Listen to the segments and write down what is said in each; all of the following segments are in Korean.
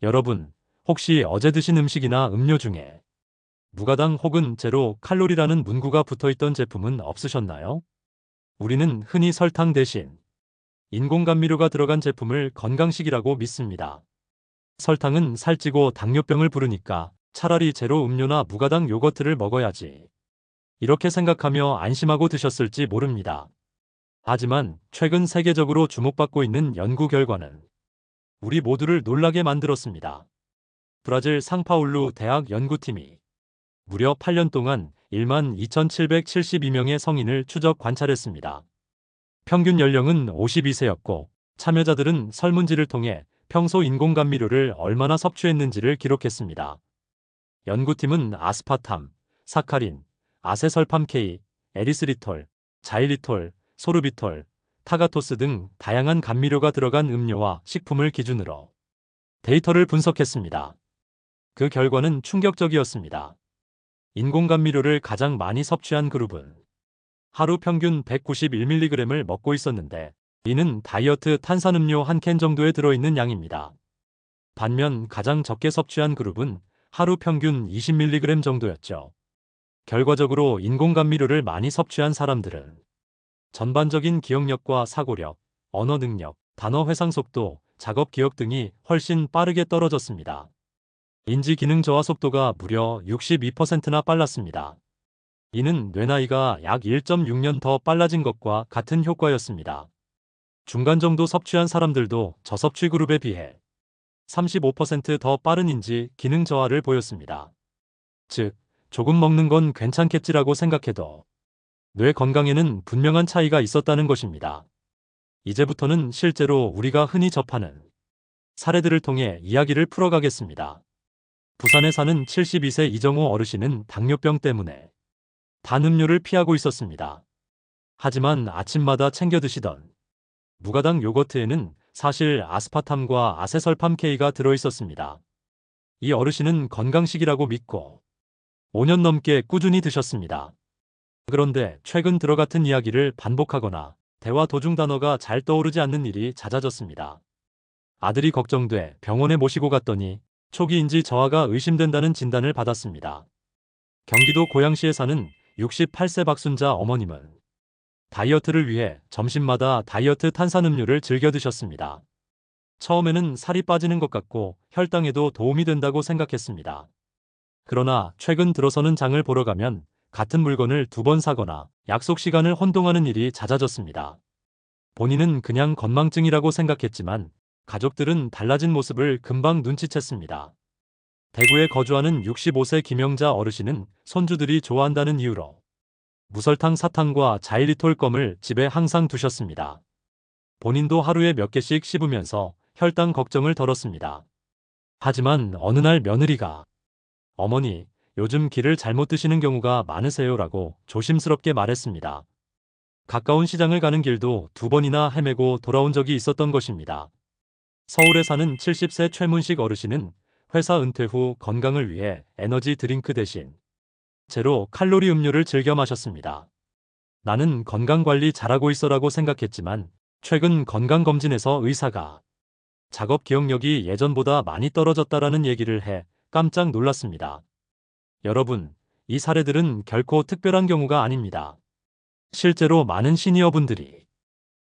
여러분, 혹시 어제 드신 음식이나 음료 중에 무가당 혹은 제로 칼로리라는 문구가 붙어 있던 제품은 없으셨나요? 우리는 흔히 설탕 대신 인공 감미료가 들어간 제품을 건강식이라고 믿습니다. 설탕은 살찌고 당뇨병을 부르니까 차라리 제로 음료나 무가당 요거트를 먹어야지. 이렇게 생각하며 안심하고 드셨을지 모릅니다. 하지만 최근 세계적으로 주목받고 있는 연구 결과는 우리 모두를 놀라게 만들었습니다. 브라질 상파울루 대학 연구팀이 무려 8년 동안 1만 2,772명의 성인을 추적 관찰했습니다. 평균 연령은 52세였고 참여자들은 설문지를 통해 평소 인공감미료를 얼마나 섭취했는지를 기록했습니다. 연구팀은 아스파탐, 사카린, 아세설팜 K, 에리스리톨, 자일리톨, 소르비톨, 타가토스 등 다양한 감미료가 들어간 음료와 식품을 기준으로 데이터를 분석했습니다. 그 결과는 충격적이었습니다. 인공감미료를 가장 많이 섭취한 그룹은 하루 평균 191mg을 먹고 있었는데, 이는 다이어트 탄산음료 한 캔 정도에 들어있는 양입니다. 반면 가장 적게 섭취한 그룹은 하루 평균 20mg 정도였죠. 결과적으로 인공감미료를 많이 섭취한 사람들은 전반적인 기억력과 사고력, 언어 능력, 단어 회상 속도, 작업 기억 등이 훨씬 빠르게 떨어졌습니다. 인지 기능 저하 속도가 무려 62%나 빨랐습니다. 이는 뇌나이가 약 1.6년 더 빨라진 것과 같은 효과였습니다. 중간 정도 섭취한 사람들도 저섭취 그룹에 비해 35%더 빠른 인지 기능 저하를 보였습니다. 즉, 조금 먹는 건 괜찮겠지라고 생각해도 뇌 건강에는 분명한 차이가 있었다는 것입니다. 이제부터는 실제로 우리가 흔히 접하는 사례들을 통해 이야기를 풀어가겠습니다. 부산에 사는 72세 이정호 어르신은 당뇨병 때문에 단 음료를 피하고 있었습니다. 하지만 아침마다 챙겨 드시던 무가당 요거트에는 사실 아스파탐과 아세설팜 K가 들어있었습니다. 이 어르신은 건강식이라고 믿고 5년 넘게 꾸준히 드셨습니다. 그런데 최근 들어 같은 이야기를 반복하거나 대화 도중 단어가 잘 떠오르지 않는 일이 잦아졌습니다. 아들이 걱정돼 병원에 모시고 갔더니 초기 인지 저하가 의심된다는 진단을 받았습니다. 경기도 고양시에 사는 68세 박순자 어머님은 다이어트를 위해 점심마다 다이어트 탄산음료를 즐겨 드셨습니다. 처음에는 살이 빠지는 것 같고 혈당에도 도움이 된다고 생각했습니다. 그러나 최근 들어서는 장을 보러 가면 같은 물건을 2번 사거나 약속 시간을 혼동하는 일이 잦아졌습니다. 본인은 그냥 건망증이라고 생각했지만 가족들은 달라진 모습을 금방 눈치챘습니다. 대구에 거주하는 65세 김영자 어르신은 손주들이 좋아한다는 이유로 무설탕 사탕과 자일리톨 껌을 집에 항상 두셨습니다. 본인도 하루에 몇 개씩 씹으면서 혈당 걱정을 덜었습니다. 하지만 어느 날 며느리가 어머니, 요즘 길을 잘못 드시는 경우가 많으세요라고 조심스럽게 말했습니다. 가까운 시장을 가는 길도 2번이나 헤매고 돌아온 적이 있었던 것입니다. 서울에 사는 70세 최문식 어르신은 회사 은퇴 후 건강을 위해 에너지 드링크 대신 제로 칼로리 음료를 즐겨 마셨습니다. 나는 건강관리 잘하고 있어라고 생각했지만 최근 건강검진에서 의사가 작업 기억력이 예전보다 많이 떨어졌다라는 얘기를 해 깜짝 놀랐습니다. 여러분, 이 사례들은 결코 특별한 경우가 아닙니다. 실제로 많은 시니어분들이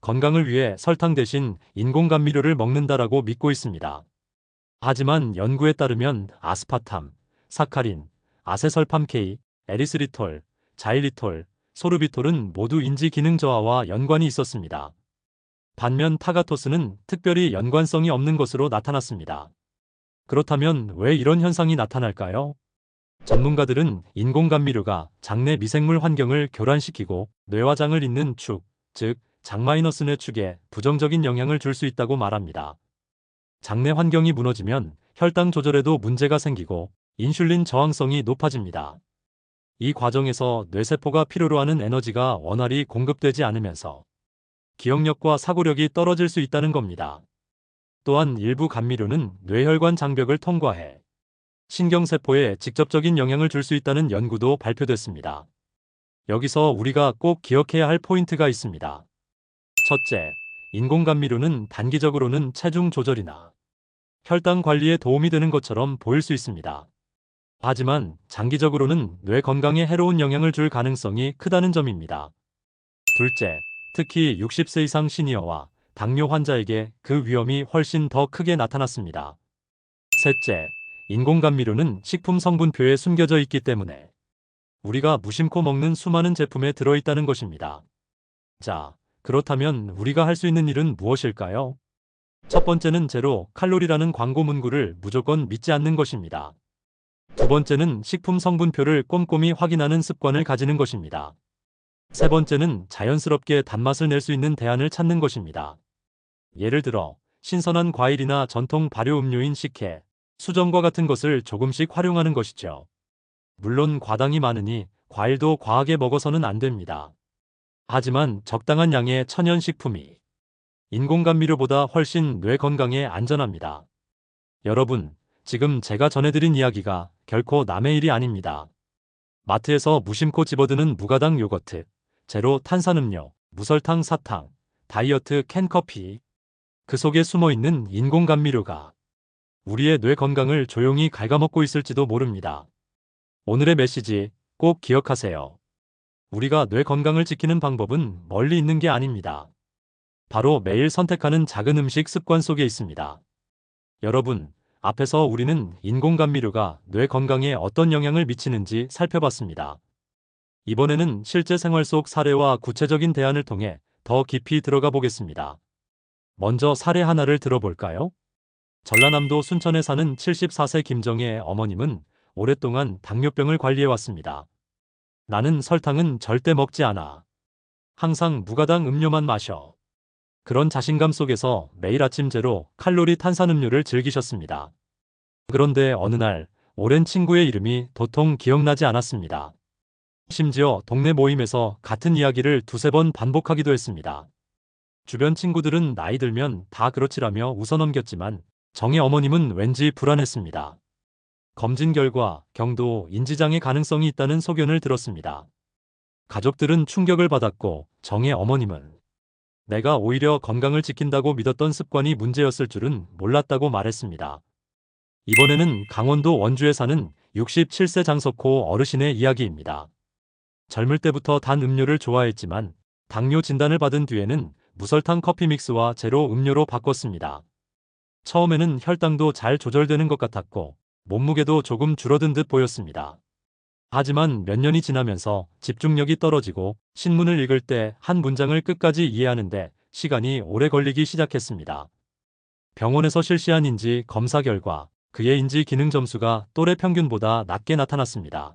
건강을 위해 설탕 대신 인공감미료를 먹는다라고 믿고 있습니다. 하지만 연구에 따르면 아스파탐, 사카린, 아세설팜 K, 에리스리톨, 자일리톨, 소르비톨은 모두 인지 기능 저하와 연관이 있었습니다. 반면 타가토스는 특별히 연관성이 없는 것으로 나타났습니다. 그렇다면 왜 이런 현상이 나타날까요? 전문가들은 인공감미료가 장내 미생물 환경을 교란시키고 뇌와 장을 잇는 축, 즉 장-뇌 축에 부정적인 영향을 줄 수 있다고 말합니다. 장내 환경이 무너지면 혈당 조절에도 문제가 생기고 인슐린 저항성이 높아집니다. 이 과정에서 뇌세포가 필요로 하는 에너지가 원활히 공급되지 않으면서 기억력과 사고력이 떨어질 수 있다는 겁니다. 또한 일부 감미료는 뇌혈관 장벽을 통과해 신경세포에 직접적인 영향을 줄 수 있다는 연구도 발표됐습니다. 여기서 우리가 꼭 기억해야 할 포인트가 있습니다. 첫째, 인공감미료는 단기적으로는 체중 조절이나 혈당 관리에 도움이 되는 것처럼 보일 수 있습니다. 하지만 장기적으로는 뇌 건강에 해로운 영향을 줄 가능성이 크다는 점입니다. 둘째, 특히 60세 이상 시니어와 당뇨 환자에게 그 위험이 훨씬 더 크게 나타났습니다. 셋째, 인공감미료는 식품 성분표에 숨겨져 있기 때문에 우리가 무심코 먹는 수많은 제품에 들어있다는 것입니다. 자, 그렇다면 우리가 할 수 있는 일은 무엇일까요? 첫 번째는 제로 칼로리라는 광고 문구를 무조건 믿지 않는 것입니다. 두 번째는 식품 성분표를 꼼꼼히 확인하는 습관을 가지는 것입니다. 세 번째는 자연스럽게 단맛을 낼 수 있는 대안을 찾는 것입니다. 예를 들어 신선한 과일이나 전통 발효 음료인 식혜, 수정과 같은 것을 조금씩 활용하는 것이죠. 물론 과당이 많으니 과일도 과하게 먹어서는 안 됩니다. 하지만 적당한 양의 천연식품이 인공감미료보다 훨씬 뇌 건강에 안전합니다. 여러분, 지금 제가 전해드린 이야기가 결코 남의 일이 아닙니다. 마트에서 무심코 집어드는 무가당 요거트, 제로 탄산음료, 무설탕 사탕, 다이어트 캔커피, 그 속에 숨어있는 인공감미료가 우리의 뇌 건강을 조용히 갉아먹고 있을지도 모릅니다. 오늘의 메시지 꼭 기억하세요. 우리가 뇌 건강을 지키는 방법은 멀리 있는 게 아닙니다. 바로 매일 선택하는 작은 음식 습관 속에 있습니다. 여러분, 앞에서 우리는 인공감미료가 뇌 건강에 어떤 영향을 미치는지 살펴봤습니다. 이번에는 실제 생활 속 사례와 구체적인 대안을 통해 더 깊이 들어가 보겠습니다. 먼저 사례 하나를 들어볼까요? 전라남도 순천에 사는 74세 김정혜의 어머님은 오랫동안 당뇨병을 관리해왔습니다. 나는 설탕은 절대 먹지 않아. 항상 무가당 음료만 마셔. 그런 자신감 속에서 매일 아침 제로 칼로리 탄산음료를 즐기셨습니다. 그런데 어느 날 오랜 친구의 이름이 도통 기억나지 않았습니다. 심지어 동네 모임에서 같은 이야기를 두세 번 반복하기도 했습니다. 주변 친구들은 나이 들면 다 그렇지라며 웃어넘겼지만 정의 어머님은 왠지 불안했습니다. 검진 결과 경도 인지장애 가능성이 있다는 소견을 들었습니다. 가족들은 충격을 받았고 정의 어머님은 내가 오히려 건강을 지킨다고 믿었던 습관이 문제였을 줄은 몰랐다고 말했습니다. 이번에는 강원도 원주에 사는 67세 장석호 어르신의 이야기입니다. 젊을 때부터 단 음료를 좋아했지만 당뇨 진단을 받은 뒤에는 무설탕 커피 믹스와 제로 음료로 바꿨습니다. 처음에는 혈당도 잘 조절되는 것 같았고 몸무게도 조금 줄어든 듯 보였습니다. 하지만 몇 년이 지나면서 집중력이 떨어지고 신문을 읽을 때 한 문장을 끝까지 이해하는데 시간이 오래 걸리기 시작했습니다. 병원에서 실시한 인지 검사 결과 그의 인지 기능 점수가 또래 평균보다 낮게 나타났습니다.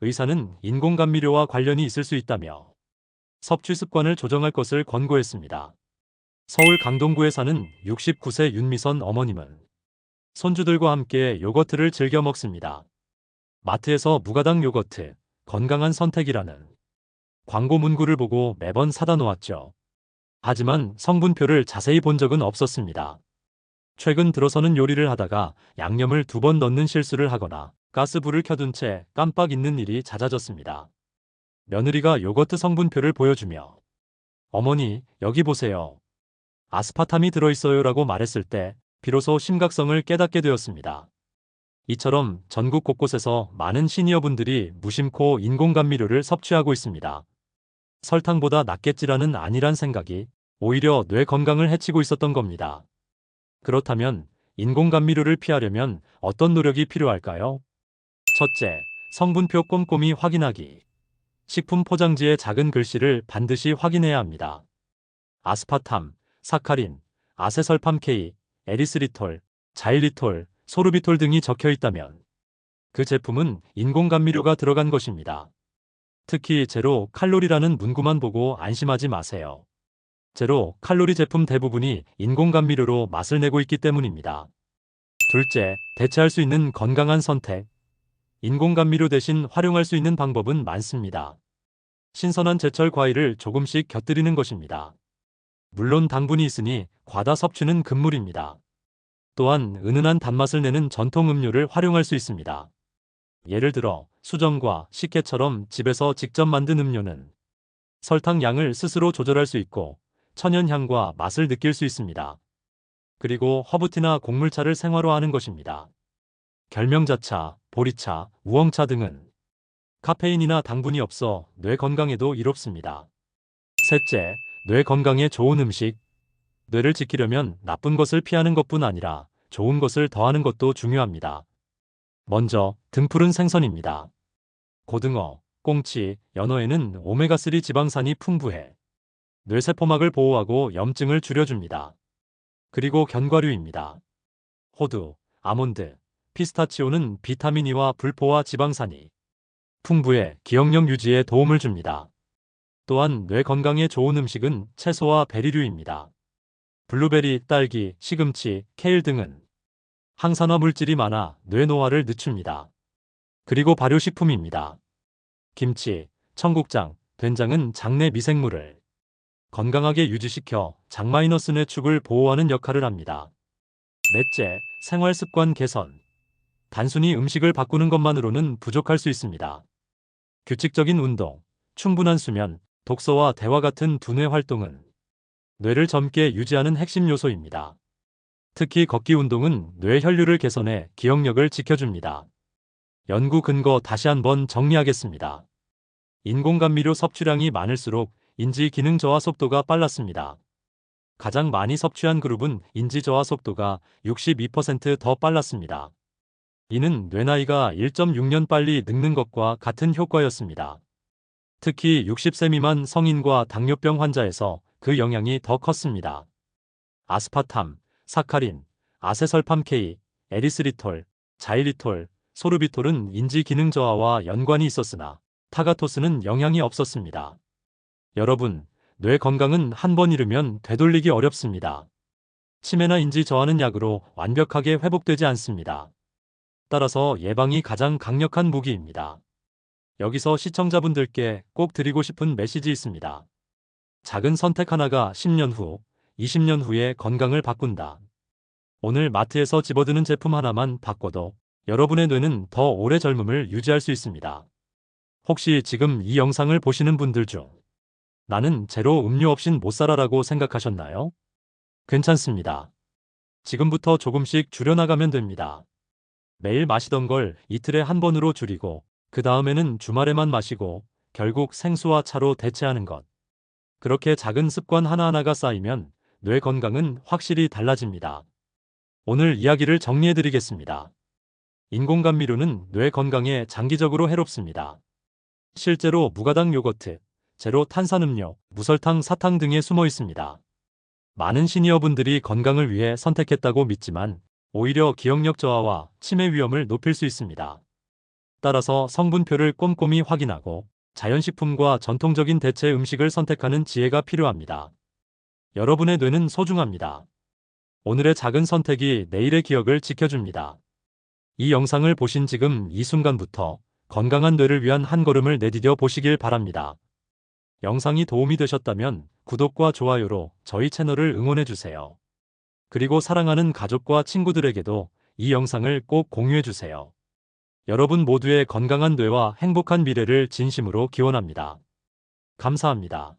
의사는 인공감미료와 관련이 있을 수 있다며 섭취 습관을 조정할 것을 권고했습니다. 서울 강동구에 사는 69세 윤미선 어머님은 손주들과 함께 요거트를 즐겨 먹습니다. 마트에서 무가당 요거트, 건강한 선택이라는 광고 문구를 보고 매번 사다 놓았죠. 하지만 성분표를 자세히 본 적은 없었습니다. 최근 들어서는 요리를 하다가 양념을 2번 넣는 실수를 하거나 가스불을 켜둔 채 깜빡 잊는 일이 잦아졌습니다. 며느리가 요거트 성분표를 보여주며 어머니, 여기 보세요. 아스파탐이 들어있어요라고 말했을 때 비로소 심각성을 깨닫게 되었습니다. 이처럼 전국 곳곳에서 많은 시니어분들이 무심코 인공감미료를 섭취하고 있습니다. 설탕보다 낫겠지라는 안일한 생각이 오히려 뇌 건강을 해치고 있었던 겁니다. 그렇다면 인공감미료를 피하려면 어떤 노력이 필요할까요? 첫째, 성분표 꼼꼼히 확인하기. 식품 포장지의 작은 글씨를 반드시 확인해야 합니다. 아스파탐, 사카린, 아세설팜 K, 에리스리톨, 자일리톨, 소르비톨 등이 적혀 있다면 그 제품은 인공감미료가 들어간 것입니다. 특히 제로 칼로리라는 문구만 보고 안심하지 마세요. 제로 칼로리 제품 대부분이 인공감미료로 맛을 내고 있기 때문입니다. 둘째, 대체할 수 있는 건강한 선택. 인공감미료 대신 활용할 수 있는 방법은 많습니다. 신선한 제철 과일을 조금씩 곁들이는 것입니다. 물론 당분이 있으니 과다 섭취는 금물입니다. 또한 은은한 단맛을 내는 전통 음료를 활용할 수 있습니다. 예를 들어 수정과 식혜처럼 집에서 직접 만든 음료는 설탕 양을 스스로 조절할 수 있고 천연향과 맛을 느낄 수 있습니다. 그리고 허브티나 곡물차를 생활화하는 것입니다. 결명자차, 보리차, 우엉차 등은 카페인이나 당분이 없어 뇌 건강에도 이롭습니다. 셋째, 뇌 건강에 좋은 음식. 뇌를 지키려면 나쁜 것을 피하는 것뿐 아니라 좋은 것을 더하는 것도 중요합니다. 먼저 등푸른 생선입니다. 고등어, 꽁치, 연어에는 오메가3 지방산이 풍부해 뇌세포막을 보호하고 염증을 줄여줍니다. 그리고 견과류입니다. 호두, 아몬드, 피스타치오는 비타민 E와 불포화 지방산이 풍부해 기억력 유지에 도움을 줍니다. 또한 뇌 건강에 좋은 음식은 채소와 베리류입니다. 블루베리, 딸기, 시금치, 케일 등은 항산화 물질이 많아 뇌 노화를 늦춥니다. 그리고 발효식품입니다. 김치, 청국장, 된장은 장내 미생물을 건강하게 유지시켜 장마이너스 뇌축을 보호하는 역할을 합니다. 넷째, 생활습관 개선. 단순히 음식을 바꾸는 것만으로는 부족할 수 있습니다. 규칙적인 운동, 충분한 수면, 독서와 대화 같은 두뇌 활동은 뇌를 젊게 유지하는 핵심 요소입니다. 특히 걷기 운동은 뇌 혈류를 개선해 기억력을 지켜줍니다. 연구 근거 다시 한번 정리하겠습니다. 인공감미료 섭취량이 많을수록 인지 기능 저하 속도가 빨랐습니다. 가장 많이 섭취한 그룹은 인지 저하 속도가 62%더 빨랐습니다. 이는 뇌 나이가 1.6년 빨리 늙는 것과 같은 효과였습니다. 특히 60세 미만 성인과 당뇨병 환자에서 그 영향이 더 컸습니다. 아스파탐, 사카린, 아세설팜 K, 에리스리톨, 자일리톨, 소르비톨은 인지 기능 저하와 연관이 있었으나 타가토스는 영향이 없었습니다. 여러분, 뇌 건강은 한 번 잃으면 되돌리기 어렵습니다. 치매나 인지 저하는 약으로 완벽하게 회복되지 않습니다. 따라서 예방이 가장 강력한 무기입니다. 여기서 시청자분들께 꼭 드리고 싶은 메시지 있습니다. 작은 선택 하나가 10년 후, 20년 후에 건강을 바꾼다. 오늘 마트에서 집어드는 제품 하나만 바꿔도 여러분의 뇌는 더 오래 젊음을 유지할 수 있습니다. 혹시 지금 이 영상을 보시는 분들 중 나는 제로 음료 없인 못 살아라고 생각하셨나요? 괜찮습니다. 지금부터 조금씩 줄여나가면 됩니다. 매일 마시던 걸 이틀에 한 번으로 줄이고 그 다음에는 주말에만 마시고 결국 생수와 차로 대체하는 것. 그렇게 작은 습관 하나하나가 쌓이면 뇌 건강은 확실히 달라집니다. 오늘 이야기를 정리해드리겠습니다. 인공감미료는 뇌 건강에 장기적으로 해롭습니다. 실제로 무가당 요거트, 제로 탄산음료, 무설탕, 사탕 등에 숨어 있습니다. 많은 시니어분들이 건강을 위해 선택했다고 믿지만 오히려 기억력 저하와 치매 위험을 높일 수 있습니다. 따라서 성분표를 꼼꼼히 확인하고 자연식품과 전통적인 대체 음식을 선택하는 지혜가 필요합니다. 여러분의 뇌는 소중합니다. 오늘의 작은 선택이 내일의 기억을 지켜줍니다. 이 영상을 보신 지금 이 순간부터 건강한 뇌를 위한 한 걸음을 내디뎌 보시길 바랍니다. 영상이 도움이 되셨다면 구독과 좋아요로 저희 채널을 응원해주세요. 그리고 사랑하는 가족과 친구들에게도 이 영상을 꼭 공유해주세요. 여러분 모두의 건강한 뇌와 행복한 미래를 진심으로 기원합니다. 감사합니다.